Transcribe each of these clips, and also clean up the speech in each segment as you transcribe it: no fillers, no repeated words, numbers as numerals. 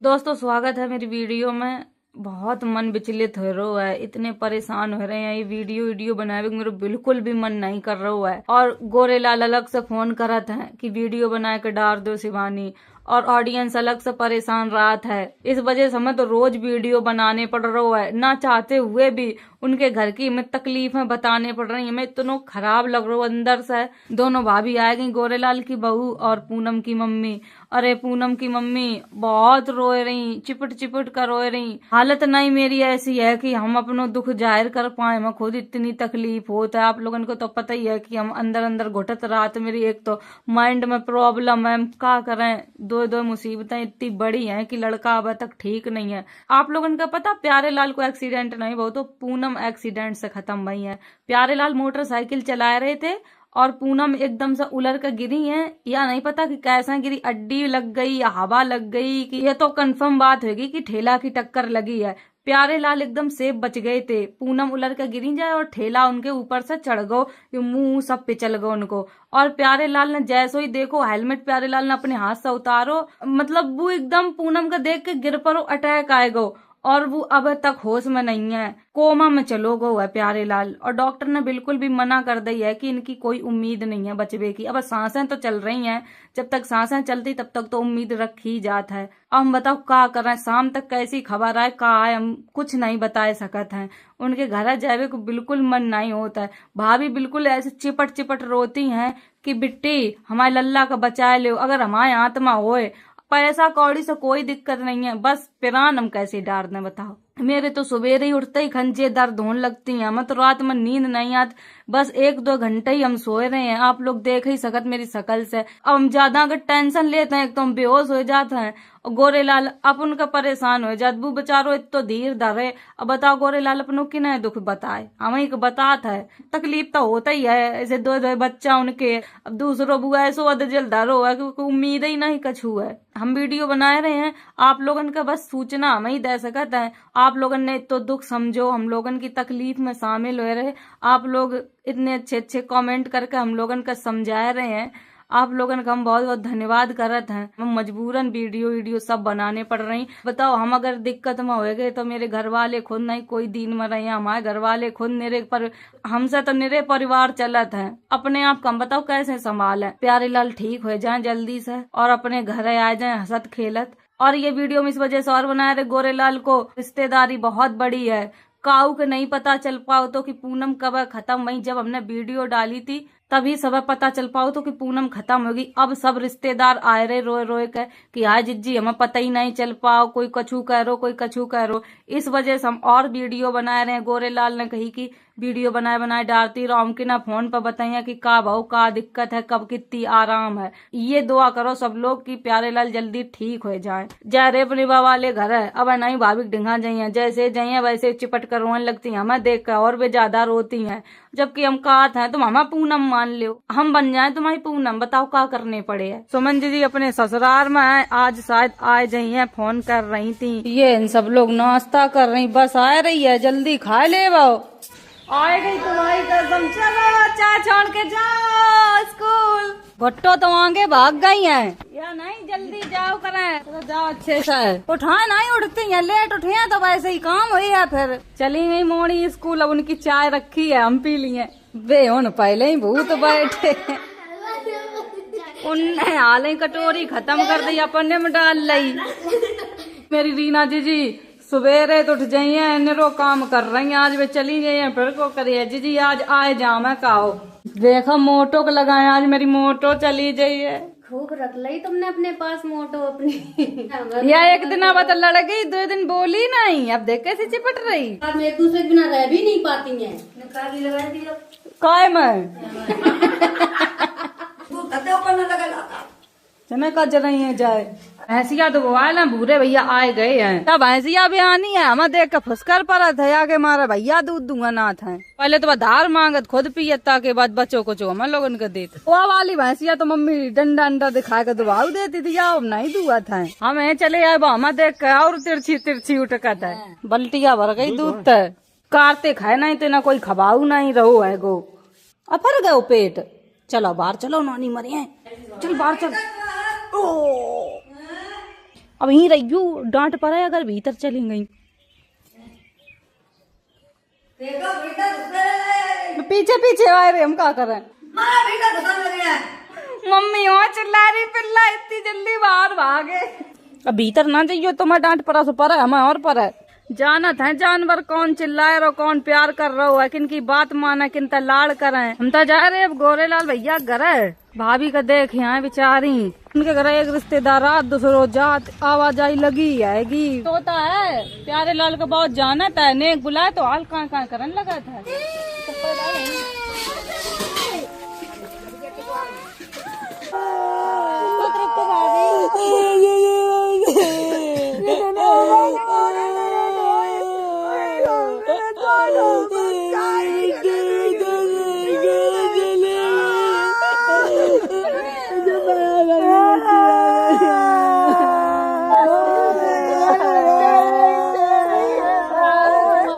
दोस्तों स्वागत है मेरी वीडियो में। बहुत मन विचलित हो रहा है, इतने परेशान हो रहे हैं। ये वीडियो बनाए मेरे बिल्कुल भी मन नहीं कर रहा है। और गोरेलाल अलग से फोन करत है कि वीडियो बना के डाल दो शिवानी, और ऑडियंस अलग से परेशान रात है। इस वजह से हमें तो रोज वीडियो बनाने पड़ रहा है, ना चाहते हुए भी। उनके घर की हमें तकलीफें बताने पड़ रही हैं, हमें इतना खराब लग रहा है अंदर से। दोनों भाभी आ गई, गोरेलाल की बहू और पूनम की मम्मी। अरे पूनम की मम्मी बहुत रोए रही, चिपट चिपट कर रोए रही। हालत नहीं मेरी ऐसी है कि हम अपनो दुख जाहिर कर पाए। मैं खुद इतनी तकलीफ होता है, आप लोगों को तो पता ही है कि हम अंदर अंदर घुटत रात। मेरी एक तो माइंड में प्रॉब्लम है, क्या करें। दो दो मुसीबतें इतनी बड़ी हैं कि लड़का अब तक ठीक नहीं है। आप लोगों का पता प्यारे लाल को एक्सीडेंट नहीं, वो तो पूनम एक्सीडेंट से खत्म हुई है। प्यारे लाल मोटरसाइकिल चला रहे थे और पूनम एकदम से उलर कर गिरी है, या नहीं पता कि कैसा गिरी, अड्डी लग गई या हवा लग गई कि ये तो कंफर्म बात होगी कि ठेला की टक्कर लगी है। प्यारे लाल एकदम सेफ बच गए थे। पूनम उलर कर गिरी जाए और ठेला उनके ऊपर से चढ़ गो, मुंह सब पिचल गो उनको। और प्यारे लाल ने जैसो ही देखो हेलमेट प्यारे लाल ने अपने हाथ से उतारो, मतलब वो एकदम पूनम का देख के गिर पड़ो, अटैक आए गो। और वो अब तक होश में नहीं है, कोमा में चलो गो है प्यारे लाल। और डॉक्टर ने बिल्कुल भी मना कर दी है कि इनकी कोई उम्मीद नहीं है बचने की। अब सांसें तो चल रही हैं, जब तक सांसें चलती तब तक तो उम्मीद रखी जात है। अब हम बताओ क्या कर रहे हैं, शाम तक कैसी खबर आए का आए हम कुछ नहीं बता सकते हैं। उनके घर जावे को बिल्कुल मन नहीं होता है। भाभी बिल्कुल ऐसे चिपट चिपट रोती हैं कि बिट्टी हमारे लल्ला का बचा लो, अगर हमारे आत्मा होए। पैसा कौड़ी से कोई दिक्कत नहीं है, बस पिरान हम कैसे डार दें बताओ। मेरे तो सवेरे ही उठते ही खंजे दर्द होने लगती हैं, हमें तो रात में नींद नहीं आती। बस 1-2 घंटे ही हम सोए रहे हैं, आप लोग देख ही सकत मेरी शकल से। अब हम ज्यादा अगर टेंशन लेते हैं तो हम बेहोश हो जाते हैं। और गोरेलाल अपन का परेशान हो जात, वो बेचारो इतो धीर धरे। अब बताओ गोरेलाल अपनों की नहीं दुख बताए, हमें को बतात है। तकलीफ तो होता ही है, ऐसे दो दो बच्चा उनके। अब दूसरों बुआ ऐसो अदजल धरो है क्योंकि उम्मीद ही नहीं कछू है। हम वीडियो बना रहे हैं, आप लोगन का बस सूचना हमें ही दे सकत है। आप लोगन ने तो दुख समझो, हम लोगन की तकलीफ में शामिल हो रहे। आप लोग इतने अच्छे अच्छे कमेंट करके हम लोगन का समझा रहे हैं। आप लोगन का हम बहुत बहुत धन्यवाद करत हैं। हम मजबूरन वीडियो सब बनाने पड़ रही। बताओ हम अगर दिक्कत में हो गए तो मेरे घर वाले खुद नहीं कोई दिन में रहे, हमारे घर वाले खुद मेरे पर, हमसे तो मेरे परिवार चलत है। अपने आप का बताओ कैसे संभाल है। प्यारे लाल ठीक हो जाए जल्दी से और अपने घर आ जाए हंसत खेलत। और ये वीडियो में इस वजह से और बनाया रहे, गोरेलाल को रिश्तेदारी बहुत बड़ी है। काऊ के नहीं पता चल पाओ तो कि पूनम कब खत्म हुई। जब हमने वीडियो डाली थी तभी सब पता चल पाओ तो कि पूनम खत्म होगी। अब सब रिश्तेदार आए रहे रोए रोए के कि हाय जिज्जी हमें पता ही नहीं चल पाओ, कोई कछू कह रो कोई कछू कह रो। इस वजह से हम और वीडियो बना रहे हैं। गोरेलाल ने कही कि वीडियो बनाए बनाए डालती रहो, हम की ना फोन पर बताइए कि का भाऊ का दिक्कत है, कब कितनी आराम है। ये दुआ करो सब लोग कि प्यारे लाल जल्दी ठीक हो जाए। जय रेप निभा वाले घर है, अब नहीं भाभी ढिंगा जाइए, जैसे जाइए वैसे चिपट कर रोने लगती हैं। हमें देख कर और भी ज्यादा रोती हैं। जबकि हम कहते हैं तुम हमारा पूनम मान लो, हम बन जाए तुम्हारी पूनम। बताओ क्या करने पड़े है। सुमन जी अपने ससुराल में है, आज शायद आ जाइए, फोन कर रही थी। ये इन सब लोग नाश्ता कर रही, बस आ रही है, जल्दी खा ले वो। आ गई तुम्हारी कसम, चलो चाय छोड़ के जाओ स्कूल। भट्टो तो आगे भाग गई हैं या नहीं, जल्दी जाओ करें। चलो जाओ अच्छे से। उठाए नहीं उठती हैं, लेट उठे हैं तो वैसे ही काम हुई है। फिर चली गई मोड़ी स्कूल, अब उनकी चाय रखी है, हम पी लिए। वे उन पहले ही भूत बैठे, उनने हाल ही कटोरी खत्म कर दी, अपने में डाल ली। मेरी रीना जी सवेरे तो उठ जाइए, निरो काम कर रही हैं। आज वे चली जाइए फिर को करिए जी आज आए जाओ मैं कहो। देखो मोटो को लगाए, आज मेरी मोटो चली जाइए। खूब रख ली तुमने अपने पास मोटो अपनी। या एक दिन अब तो लड़ गई, 2 दिन बोली नहीं, अब देख कैसे चिपट रही। अब एक दूसरे के बिना रह भी नहीं पाती हैं। काय में चने का रही है जाए। भैंसिया तो वो आए ना, भूरे भैया आए गए हैं, तब भैंसिया भी आनी है। हमें देख के फुसकर पड़ा था आगे मारा भैया दूध दूंगा ना था। पहले तो धार मांगत खुद पियता के बाद बच्चों को जो हम लोगन को देते। वो वाली भैंसिया तो मम्मी डंडा अंडा दिखा के दुबाऊ देती थी, या नहीं दुआ था। हमें चले आए हमें देख के और तिरछी तिरछी उठकत है, बल्टिया भर गई दूध तय। कारते खाए नहीं तो ना कोई खबाऊ नहीं रहो है गो, अफर गो पेट। चलो बाहर चलो, नानी मरी है, चल बाहर चल। ओ अब यहीं रही डांट पड़े अगर भीतर चली गई। पीछे पीछे आए रे, हम क्या कर रहे हैं? मम्मी वहाँ चिल्ला रही, पिल्ला इतनी जल्दी बाहर भागे। अब भीतर ना जाइयो, तुम्हें डांट पड़ा सो पर है, हमें और पर है। जानत है जानवर कौन चिल्लाए रो, कौन प्यार कर रहा है, किन की बात माने, किन ता लाड़ करे। हम तो जा रहे अब गोरेलाल भैया घर है, भाभी का देख यहाँ बेचारी, उनके घर एक रिश्तेदार रात दूसरो जात आवाजाई लगी आएगी। तोता है प्यारे लाल का बहुत जानत है, नेक बुलाए तो हाल कहाँ करने लगा था।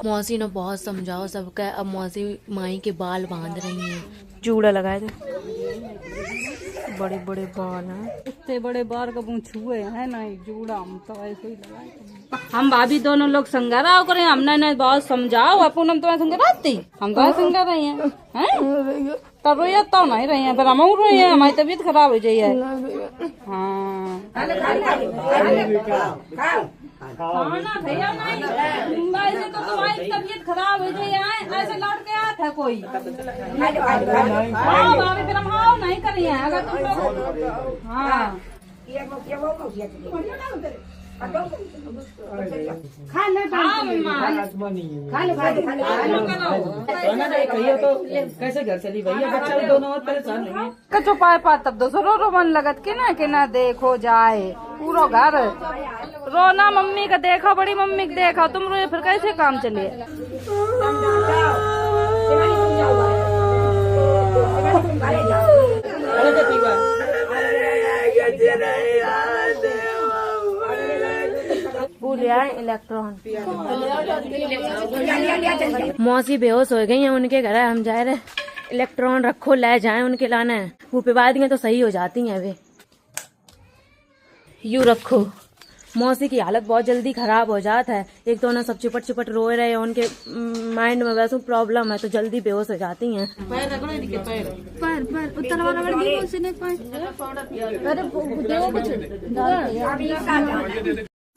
मौसी ने बहुत समझाओ सबका, अब मौसी माई के बाल बांध रही हैं। जूड़ा लगाए थे, बड़े बड़े बाल हैं, इतने बड़े बाल कबू छुए हैं ना, जूड़ा हम तो ऐसे ही लगाए। हम भाभी दोनों लोग संगरा करें, हमने ना बहुत समझाओ, अपन हम तुम्हें संगराती, हम तो संगा रहे हैं, तब रोया तो नहीं रहे हैं, पर हम रोए हैं, हमारी तबीयत खराब हो जाए। हाँ खाना भैया नहीं, ऐसे तो तुम्हारी तबीयत खराब हो जाए, ऐसे लौट के आया था कोई। हाँ भाभी फिर हम हाँ नहीं करिए अगर तुम लोग। हाँ कैसे घर चली भैया, बच्चा दोनों और परेशान नहीं है। कचो पाए पा तब दूसरो रो मन लगत के ना देखो जाए पूरा घर रोना। मम्मी का देखो, बड़ी मम्मी का देखो, तुम रोए फिर कैसे काम चलिए। इलेक्ट्रॉन मौसी बेहोश हो गई हैं, उनके घर है, हम जा रहे। इलेक्ट्रॉन रखो, ले जाएं उनके लाने, वो पिवा देंगे तो सही हो जाती हैं वे। यूँ रखो, मौसी की हालत बहुत जल्दी खराब हो जाता है, एक तो ना सब चिपट चिपट रो रहे हैं, उनके माइंड में वैसे प्रॉब्लम है तो जल्दी बेहोश हो जाती हैं।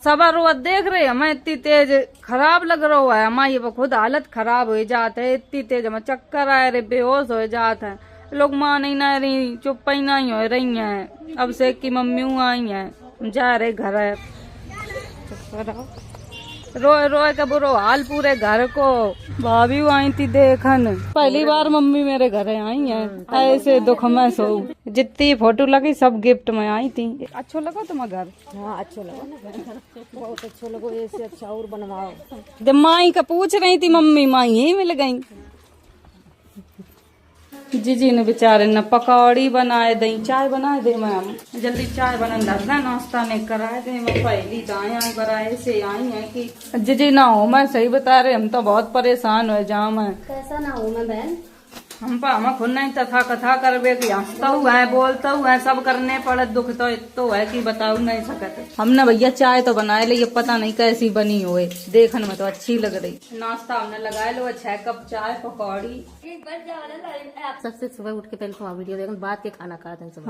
सबर रोज देख रहे हमें इतनी तेज खराब लग रहा है, हमारी खुद हालत खराब हो जाते है, इतनी तेज हमें चक्कर आए रहे, बेहोश हो जाते हैं। लोग मान ही ना रही, चुप ही नहीं हो रही हैं। अब से की मम्मी आई हैं, जा रहे घर है, रोए रोए का बुरो हाल पूरे घर को। भाभी आई थी देखन, पहली बार मम्मी मेरे घर आई हैं, ऐसे दुख में सो। जितनी फोटो लगी सब गिफ्ट में आई थी। अच्छा लगा तुम्हारा घर? हाँ अच्छा लगा, बहुत अच्छा लगा, ऐसे अच्छा और बनवाओ। जब माई का पूछ रही थी मम्मी, माई ही मिल गई। जीजी ने बेचारे न पकौड़ी बनाए दई, चाय बनाए दे मैम, जल्दी चाय बना लगना, नाश्ता ने कराए दे। मैं पहली दाएं बराए से आई है कि जीजी ना हो, मैं सही बता रहे, हम तो बहुत परेशान हो जाम है। कैसा ना हो मैं बहन, हम खुद नहीं तथा कथा करबे कि हंसता हुआ है, बोलता हुआ है, सब करने पड़े। दुख तो इतो है कि बताऊ नहीं सकते। हमने भैया चाय तो बनाए ले, ये पता नहीं कैसी बनी हुए, देखने में तो अच्छी लग रही। नाश्ता हमने लगाए लो, 6 कप चाय पकौड़ी। सबसे सुबह उठ के पहले तुम्हारा वीडियो देखो, बाद के खाना खाते हैं सब।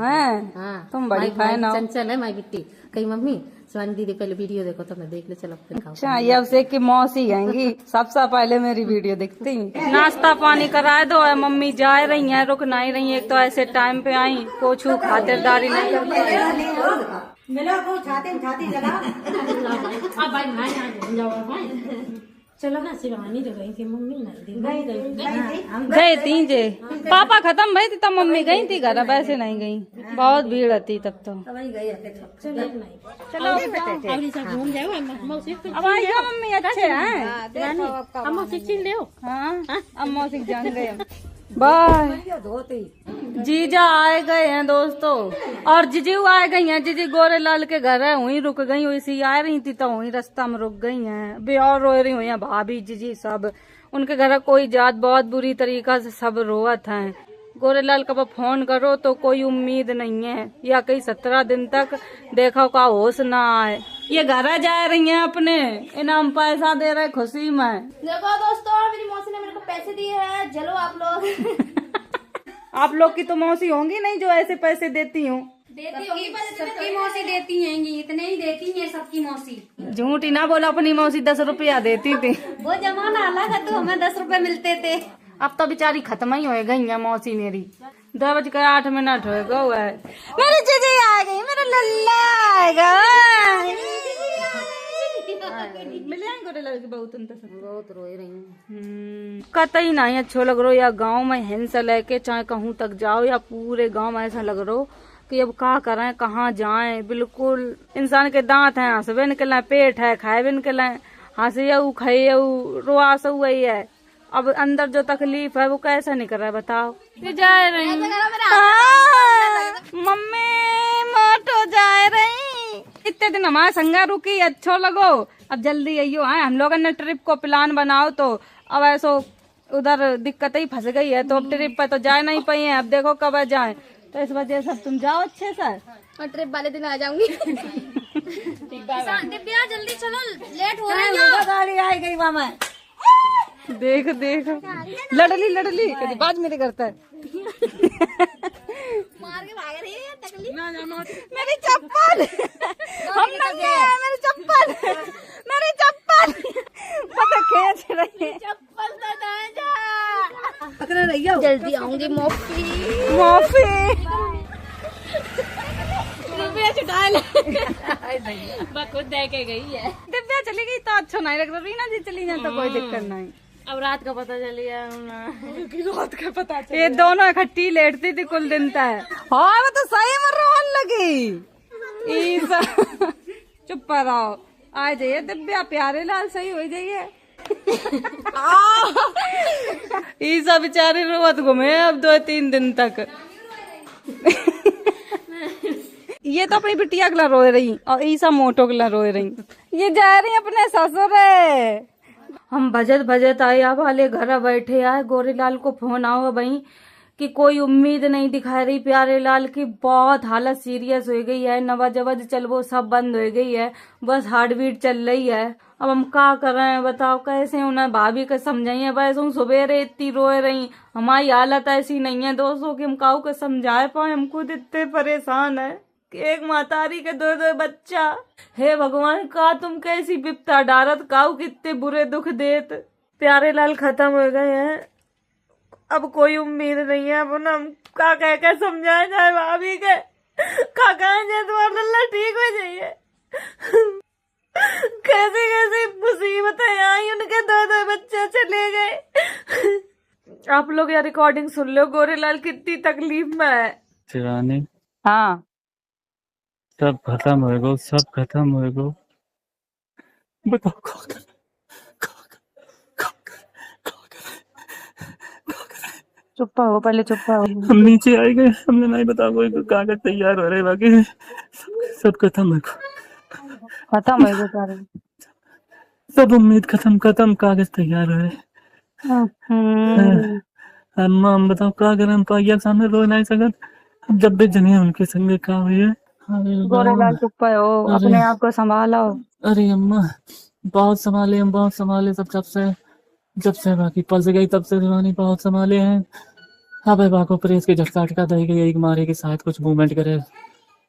हाँ तुम बड़ी फैन हो। चंचल है माई बिट्टी, कही मम्मी शिवानी दीदी पहले वीडियो देखो तो मैं देख ले, चलो फिर खाओ। अच्छा ये अब से की मौसी आएंगी, सबसे पहले मेरी वीडियो देखती। नाश्ता पानी कराए दो, मम्मी जा रही हैं, रुक नहीं रही है, एक तो ऐसे टाइम पे आई, कुछ खातिरदारी नहीं करती। चलो ना शिवानी जो गई थी मम्मी गई थी जे पापा खत्म भई थी तब मम्मी गई थी घर, वैसे नहीं गई, बहुत भीड़ थी तब तो। चलो घूम जाओ, अब आई जाओ मम्मी, अच्छे हैं हम शिक्षित ले। हाँ अब मौसी जान गए हम। बाय। जीजा आए गए हैं दोस्तों, और जीजू आए गई हैं। जीजी गोरेलाल के घर है, वहीं रुक गई, वैसी आ रही थी तो वहीं रास्ता में रुक गई हैं। बे और रो रही हुई हैं भाभी जीजी सब, उनके घर कोई जात बहुत बुरी तरीका से सब रोवत हैं। गोरेलाल का फोन करो तो कोई उम्मीद नहीं है, या कई 17 दिन तक देखो का होश ना आए। ये घर जा रही हैं अपने, इनाम पैसा दे रहे खुशी में। देखो दोस्तों, मेरी मौसी ने मेरे को पैसे दिए हैं, चलो आप लोग। आप लोग की तो मौसी होंगी नहीं जो ऐसे पैसे देती हूँ। देती होगी, सबकी मौसी देती हैं, इतने ही देती हैं सबकी मौसी। झूठी ना बोला, अपनी मौसी 10 रुपया देती थी। वो जमाना अलग है, तो हमें 10 रुपए मिलते थे। अब तो बेचारी खत्म ही हो गई है मौसी मेरी। 2:08 हो गए। मेरी चीजी आ गई, मेरा लल्ला आएगा। मिले हैं गोरेलाल के बहुत रोए रही हूँ। कतई नहीं अच्छो लग रहा, या गांव में हिंसा लेके चाहे कहूँ तक जाओ, या पूरे गांव में ऐसा लग रहा कि अब क्या करें, कहाँ जाएं। बिल्कुल इंसान के दांत हैं, हंसबे निकले, पेट है खाए निकले, हंसे खाए रोआस वही है। अब अंदर जो तकलीफ है वो कैसे निकल रहा है बताओ। ये जा रही मम्मी, मोटो जा रही। इतने दिन हमारे संगा रुकी, अच्छो लगो, अब जल्दी आइयो। हम लोगों ने ट्रिप को प्लान बनाओ, तो अब ऐसो उधर दिक्कत ही फंस गई है, तो अब ट्रिप पे तो जा नहीं पाई है। अब देखो कब जाए, तो इस वजह से तुम जाओ अच्छे से। और ट्रिप वाले दिन आ जाऊंगी। दिव्या जल्दी चलो, लेट हो रही है। गाड़ी आई गई मामा, देख देख लड़ली कभी बात मेरे करता है। मार के भाग रही है, तकलीफ। मेरी चप्पल, हम नहीं है, मेरी चप्पल, मेरी चप्पल पता खींच रही है। चप्पल तो दे जा। पकड़ रही हो, जल्दी आऊंगी मौसी। दिव्या छुटा ले। खुद दे के गई है। दिव्या चली गई तो अच्छा नहीं लग रहा, रीना जी चली जाए तो कोई दिक्कत नहीं। अब रात का पता चल गया। रात का पता चल, ये दोनों इकट्ठी लेटती थी कुल दिन तक। हाँ वो तो सही में रोन लगी। ईसा चुप रहो, आ जाइए दिव्या, प्यारे लाल सही हो जाइए। ईसा बेचारे रोवत घूमे अब 2-3 दिन तक। ये तो अपनी बिटिया के लिए रो रही और ईसा मोटो के लिए रो रही। ये जा रही अपने ससुर है। हम भजत आया वाले घर बैठे आए, गोरेलाल को फोन आओ भाई कि कोई उम्मीद नहीं दिखा रही प्यारे लाल की, बहुत हालत सीरियस हो गई है, नवाजवज चल वो सब बंद हो गई है, बस हार्ट बीट चल रही है। अब हम क्या कर रहे हैं बताओ, कैसे उन्हें भाभी का समझाइए। बस हम सवेरे इतनी रोए रही, हमारी हालत ऐसी नहीं है दोस्तों कि हम काऊ को समझा पाए। हम खुद इतने परेशान है कि एक मातारी के 2 बच्चा। हे भगवान, का तुम कैसी विपता डारत, काऊ कितने बुरे दुख देत। प्यारे लाल खत्म हो गए हैं, अब कोई उम्मीद नहीं है। अब हम का कह के समझाए जाए भाभी के, का कहें जाए तुम्हारा लल्ला ठीक हो जाइए। कैसी कैसी मुसीबतें आई, उनके 2 बच्चे चले गए। आप लोग यार रिकॉर्डिंग सुन लो, गोरेलाल कितनी तकलीफ में है। शिवानी, हाँ सब खत्म हो गो, सब खत्म हो गो। बताओ चुप हो, पहले चुप हो। हम नीचे आए गए, हमने नहीं बताओ, कोई कागज तैयार हो रहे, बाकी सब खत्म है, खत्म हो गए, सब उम्मीद खत्म, कागज तैयार हो रहे। अम्मा हम बताओ क्या करें, हम पाइया सामने रो नहीं सकत। अब जब भी जने उनके संग का हुई है। गोरेलाल चुप हो, अपने आप को संभालो। अरे अम्मा बहुत संभाले, हम बहुत संभाले, जब से बाकी पल से गई तब से शिवानी बहुत संभाले हैं। हाँ भाई, बाको प्रेस के झटका अटका दे गई, एक मारे के साथ कुछ मूवमेंट करे,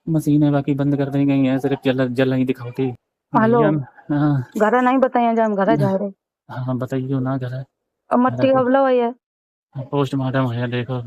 मशीनें बाकी बंद कर दी गई हैं, सिर्फ जल नहीं दिखाती। हेलो, हाँ घर नहीं बताइए जब हम घर जा रहे। हाँ बताइए ना, घर है अब मट्टी अबला हुई है, पोस्टमार्टम है, देखो